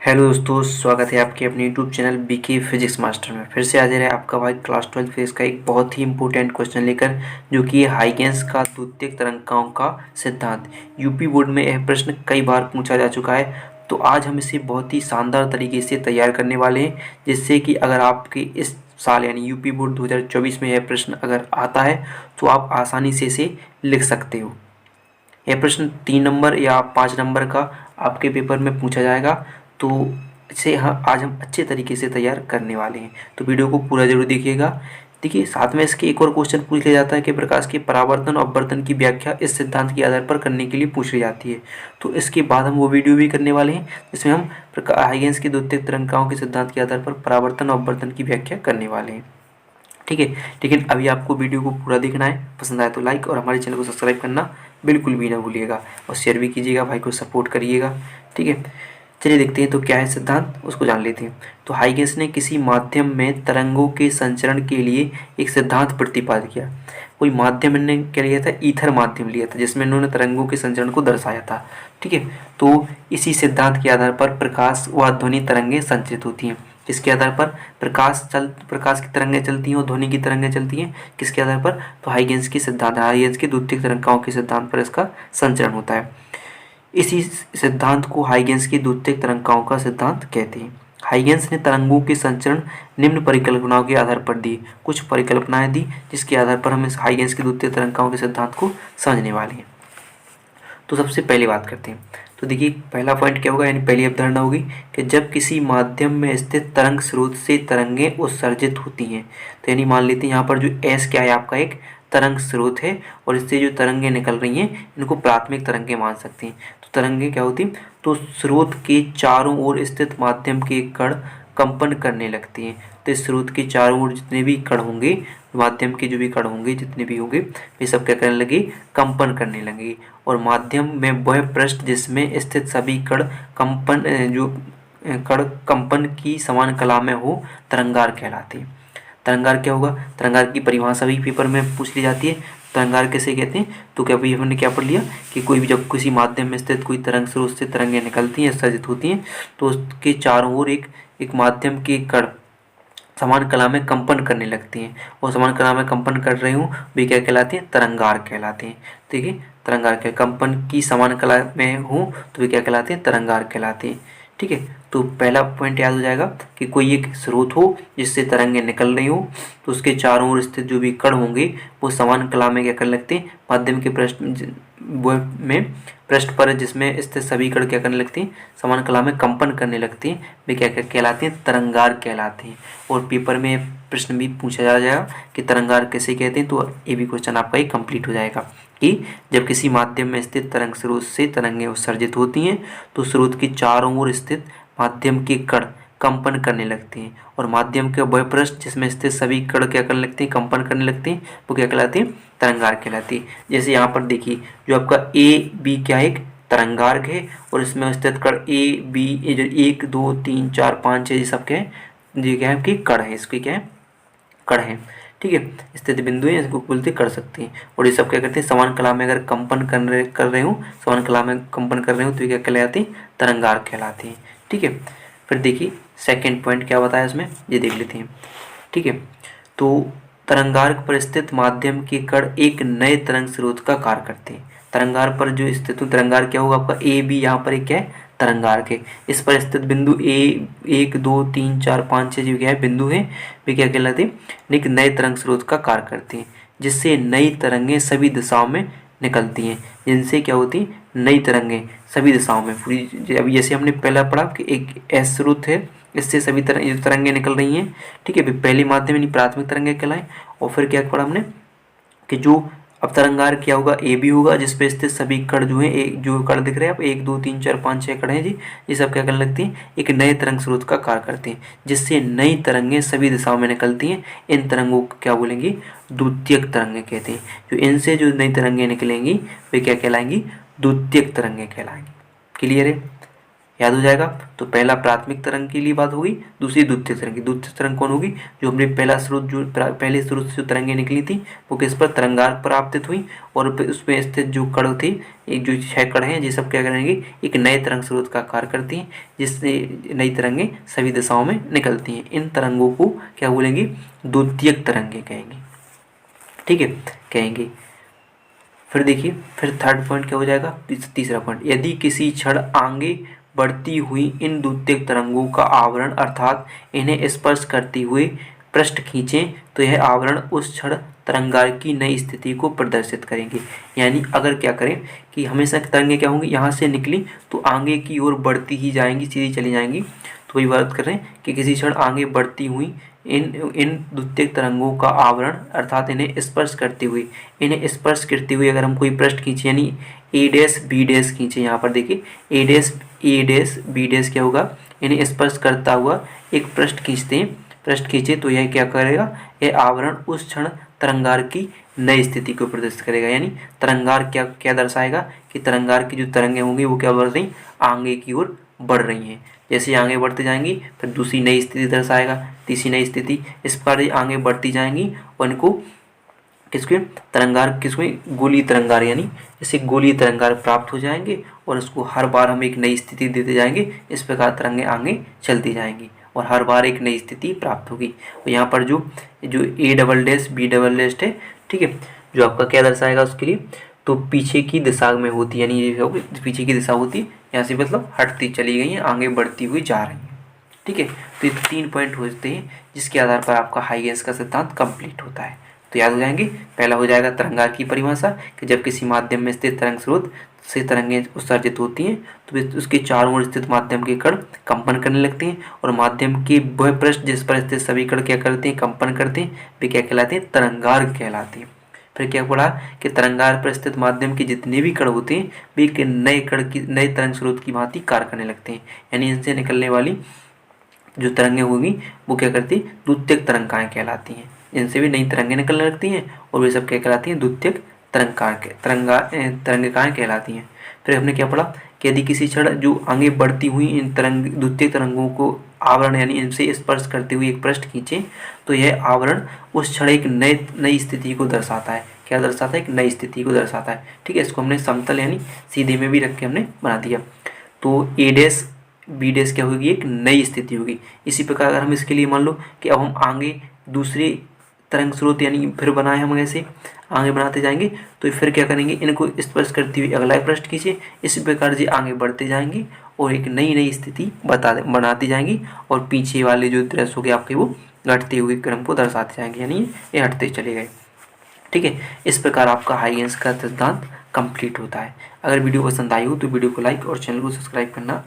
Hello दोस्तों, स्वागत है आपके अपने YouTube channel BK physics master में। फिर से हाजिर है आपका भाई क्लास 12 फिजिक्स का एक बहुत ही इंपॉर्टेंट क्वेश्चन लेकर, जो कि हाइगेंस का द्वितीयक तरंगाओं का सिद्धांत। यूपी बोर्ड में यह प्रश्न कई बार पूछा जा चुका है, तो आज हम इसे बहुत ही शानदार तरीके से तैयार करने वाले हैं, जिससे कि अगर आपके इस साल यानी यूपी बोर्ड 2024 में यह प्रश्न अगर आता है तो आप आसानी से इसे लिख सकते हो। यह प्रश्न 3 नंबर या 5 नंबर का आपके पेपर में पूछा जाएगा, तो इसे आज हम अच्छे तरीके से तैयार करने वाले हैं। तो वीडियो को पूरा जरूर देखिएगा। देखिए, साथ में इसके एक और क्वेश्चन पूछ लिया जाता है कि प्रकाश के परावर्तन और अपवर्तन की व्याख्या इस सिद्धांत के आधार पर करने के लिए पूछ ली जाती है। तो इसके बाद हम वो वीडियो भी करने वाले हैं जिसमें हम हाइगेंस के द्वितीयक तरंगाओं के सिद्धांत के आधार पर परावर्तन और अपवर्तन की व्याख्या करने वाले हैं। ठीक है, लेकिन अभी आपको वीडियो को पूरा देखना है। पसंद आए तो लाइक और हमारे चैनल को सब्सक्राइब करना बिल्कुल भी ना भूलिएगा, और शेयर भी कीजिएगा, भाई को सपोर्ट करिएगा। ठीक है, चलिए देखते हैं तो क्या है सिद्धांत, उसको जान लेते हैं। तो हाइगेंस ने किसी माध्यम में तरंगों के संचरण के लिए एक सिद्धांत प्रतिपादित किया। कोई माध्यम ने क्या लिया था? ईथर माध्यम लिया था, जिसमें इन्होंने तरंगों के संचरण को दर्शाया था। ठीक है, तो इसी सिद्धांत के आधार पर प्रकाश व ध्वनि तरंगें संचरित होती हैं। किसके आधार पर? प्रकाश की तरंगें चलती हैं और ध्वनि की तरंगें चलती हैं। किसके आधार पर? तो हाइगेंस की सिद्धांत, हाइगेंस के द्वितीयक तरंगाओं के सिद्धांत पर इसका संचरण होता है। इसी सिद्धांत को हाइगेंस की द्वितीयक तरंगाओं का सिद्धांत कहते हैं। हाइगेंस ने तरंगों के संचरण निम्न परिकल्पनाओं के आधार पर दी। कुछ परिकल्पनाएं दी जिसके आधार पर हम इस हाइगेंस की द्वितीयक तरंगाओं के सिद्धांत को समझने वाले हैं। तो सबसे पहले बात करते हैं। तो देखिए, पहला पॉइंट क्या होगा, यानी पहली अवधारणा होगी कि जब किसी माध्यम में स्थित तरंग स्रोत से तरंगें उत्सर्जित होती हैं, तो यानी मान लेते हैं यहाँ पर जो एस क्या है, आपका एक तरंग स्रोत है, और इससे जो तरंगें निकल रही हैं इनको प्राथमिक तरंगें मान सकते हैं। तो तरंगें क्या होती हैं? तो स्रोत के चारों ओर स्थित माध्यम के कण कंपन करने लगती हैं। तो इस स्रोत के चारों ओर जितने भी कण होंगे, माध्यम के जो भी कण होंगे, जितने भी होंगे, वे सब क्या करने लगे? कंपन करने लगे। और माध्यम में वह पृष्ठ जिसमें स्थित सभी कण कंपन की समान कला में हो, तरंगार कहलाते हैं। तरंगार क्या होगा? तरंगार की परिभाषा भी पेपर में पूछ ली जाती है। तरंगार कैसे कहते हैं? तो क्या भाई हमने क्या पढ़ लिया कि कोई भी जब किसी माध्यम में स्थित कोई तरंग स्रोत से तरंगें निकलती हैं, उत्सर्जित होती हैं, तो उसके चारों ओर एक माध्यम के कण समान कला में कंपन करने लगती हैं, और समान कला में कंपन कर रही हूँ, वे क्या कहलाते हैं? तरंगार कहलाते हैं। ठीक है, तरंगार के कंपन की समान कला में हूँ तो वे क्या कहलाते हैं? तरंगार कहलाते हैं। ठीक है, तो पहला पॉइंट याद हो जाएगा कि कोई एक स्रोत हो जिससे तरंगें निकल रही हो, तो उसके चारों ओर स्थित जो भी कण होंगे वो समान कला में क्या करने लगते हैं? माध्यम के पृष्ठ पर जिसमें स्थित सभी कण क्या करने लगती हैं? समान कला में कंपन करने लगती हैं, वे क्या क्या कहलाते हैं? तरंगार कहलाते हैं। और पेपर में प्रश्न भी पूछा जाएगा कि तरंगार कैसे कहते हैं, तो ये भी क्वेश्चन आपका ही कंप्लीट हो जाएगा कि जब किसी माध्यम में स्थित तरंग स्रोत से तरंगें उत्सर्जित होती हैं, तो स्रोत के चारों ओर स्थित माध्यम के कण कंपन करने लगते हैं, और माध्यम के वह पृष्ठ जिसमें स्थित सभी कण क्या करने लगते हैं? कंपन करने लगते हैं, वो क्या कहलाते हैं? तरंगार कहलाती है। जैसे यहाँ पर देखिए, जो आपका ए बी क्या है? एक तरंगार्क है, और इसमें स्थित कण ए बी, ये जो 1 2 3 4 5 6 ये सब क्या है? ये क्या है? आपकी कण है, इसके क्या है? कण है। ठीक है, स्थित बिंदु है, इसको बोलते कर सकते हैं। और ये सब क्या करते हैं? समान कला में अगर कंपन कर रहे हो, समान कला में कंपन कर रहे हो, तो ये क्या कहलाते हैं? तरंगार कहलाते हैं। ठीक है, फिर देखिए सेकंड पॉइंट क्या बताया इसमें, ये देख लेते हैं। ठीक है, तो तरंगार्क पर स्थित माध्यम के कण एक नए तरंग स्रोत का कार्य करते हैं। तरंगार पर जो स्थित तरंगार क्या होगा? आपका ए बी, यहाँ पर एक क्या है? तरंगार्क है। इस पर स्थित बिंदु ए 1 2 3 4 5 6 जो क्या है? बिंदु है, वे क्या कहलाते हैं? एक नए तरंग स्रोत का कार्य करते हैं, जिससे नई तरंगें सभी दिशाओं में निकलती हैं। जिनसे क्या होती है? नई तरंगें सभी दिशाओं में पूरी। अभी जैसे हमने पहला पढ़ा कि एक एस स्रोत है, इससे सभी तरंगें निकल रही हैं। ठीक है, पहले माध्यम यानी प्राथमिक तरंगें कहलाएं। और फिर क्या पढ़ा हमने कि जो अब तरंगार क्या होगा? ए बी होगा, जिसपे स्थित सभी कण जो है, एक जो कण दिख रहे हैं आप, 1 2 3 4 5 6 कण हैं जी, ये सब क्या करने लगती हैं? एक नए तरंग स्रोत का कार्य करते हैं, जिससे नई तरंगें सभी दिशाओं में निकलती हैं। इन तरंगों को क्या बोलेंगे? द्वितीयक तरंगें कहते हैं। जो इनसे जो नई तरंगें निकलेंगी वे क्या कहलाएंगी? द्वितीयक तरंगें कहलाएंगी। क्लियर है? याद हो जाएगा। तो पहला प्राथमिक तरंग के लिए बात होगी, दूसरी द्वितीयक तरंग की। द्वितीयक तरंग कौन होगी, जो हमने पहला स्रोत जो पहले स्रोत से जो तरंगें निकली थी वो किस पर, तरंगार्क पर आपतित हुई, और उसमें स्थित जो कण थे, एक जो 6 कण हैं, ये सब क्या करेंगे, एक नए तरंग स्रोत का कार्य करती हैं, जिससे नई तरंगें सभी दिशाओं में निकलती हैं। इन तरंगों को क्या बोलेंगे, द्वितीयक तरंगें कहेंगे। ठीक है, कहेंगे। फिर देखिए, फिर थर्ड पॉइंट क्या हो जाएगा, तीसरा पॉइंट, यदि किसी क्षण आगे बढ़ती हुई इन द्वितीयक तरंगों का आवरण अर्थात इन्हें स्पर्श करते हुए पृष्ठ खींचें तो यह आवरण उस क्षण तरंगार्क की नई स्थिति को प्रदर्शित करेंगे। यानी अगर क्या करें कि हमेशा तरंगें क्या होंगी, यहाँ से निकली तो आगे की ओर बढ़ती ही जाएंगी, सीधी चली जाएंगी। तो वही बात कर रहे हैं कि किसी क्षण आगे बढ़ती हुई इन द्वितीयक तरंगों का आवरण अर्थात इन्हें स्पर्श करते हुए अगर हम कोई पृष्ठ खींचे, यानी ए डैश बी डैश खींचे, यहाँ पर देखिए ए डैश बी डैश क्या होगा, इन्हें स्पर्श करता हुआ एक पृष्ठ खींचे तो यह क्या करेगा, यह आवरण उस क्षण तरंगार्क की नई स्थिति को प्रदर्शित करेगा। यानी तरंगार्क क्या क्या दर्शाएगा कि तरंगार्क की जो तरंगें होंगी वो क्या बढ़ रही, आगे की ओर बढ़ रही हैं। जैसे आगे बढ़ते जाएंगी फिर दूसरी नई स्थिति दर्शाएगा, तीसरी नई स्थिति, इस प्रकार आगे बढ़ती जाएंगी और इनको किसके, तरंगार्क किसमें, गोलीय तरंगार्क, यानी जैसे गोलीय तरंगार्क प्राप्त हो जाएंगे और उसको हर बार हम एक नई स्थिति देते जाएंगे। इस प्रकार तरंगें आगे चलती जाएंगी और हर बार एक नई स्थिति प्राप्त होगी। और यहाँ पर जो A double dash B double dash है, ठीक है, जो आपका क्या दर्शाएगा उसके लिए, तो पीछे की दिशा में होती है, यानी ये पीछे की दिशा होती है, यहाँ से मतलब हटती चली गई हैं, आगे बढ़ती हुई जा रही हैं। ठीक है, तो ये 3 पॉइंट होते हैं जिसके आधार पर आपका हाइगेंस का सिद्धांत कंप्लीट होता है। तो याद हो जाएंगे, पहला हो जाएगा तरंगार्क की परिभाषा कि जब किसी माध्यम में स्थित तरंग स्रोत से तरंगें उत्सर्जित होती हैं तो उसके चारों ओर स्थित माध्यम के कण कंपन करने लगते हैं और माध्यम के वह पृष्ठ जिस पर स्थित सभी कण क्या करते हैं, कंपन करते हैं, वे क्या कहलाते हैं, तरंगार्क कहलाते हैं। फिर क्या पढ़ा कि तरंगार्क पर स्थित माध्यम के जितने भी कण होते हैं वे एक नए तरंग स्रोत की भांति कार्य करने लगते हैं। यानी इनसे निकलने वाली जो तरंगें होंगी वो क्या करती, द्वितीयक तरंगाएं कहलाती हैं। इनसे भी नई तरंगें निकलने लगती हैं और वे सब क्या कहलाती हैं, द्वितीयक तरंगिकाएं कहलाती हैं। फिर हमने क्या पढ़ा कि यदि किसी क्षण जो आगे बढ़ती हुई इन द्वितीयक तरंगों को आवरण यानी इनसे स्पर्श करते हुए एक पृष्ठ खींचे तो यह आवरण उस क्षण एक नई स्थिति को दर्शाता है। क्या दर्शाता है, एक नई स्थिति को दर्शाता है। ठीक है, इसको हमने समतल यानी सीधे में भी रख के हमने बना दिया। तो ए डैश बी डैश क्या होगी, एक नई स्थिति होगी। इसी प्रकार अगर हम इसके लिए मान लो कि अब हम आगे दूसरे तरंग स्रोत यानी फिर बनाए हम ऐसे आगे बनाते जाएंगे तो फिर क्या करेंगे, इनको स्पर्श करती हुई अगला पृष्ठ खींचे, इसी प्रकार से आगे बढ़ते जाएंगे और एक नई स्थिति बनाती जाएंगी और पीछे वाले जो दृश्य हो गए आपके वो घटते हुए क्रम को दर्शाते जाएंगे, यानी ये हटते चले गए। ठीक है, इस प्रकार आपका हाइगेंस का सिद्धांत कंप्लीट होता है। अगर वीडियो पसंद आई हो तो वीडियो को लाइक और चैनल को सब्सक्राइब करना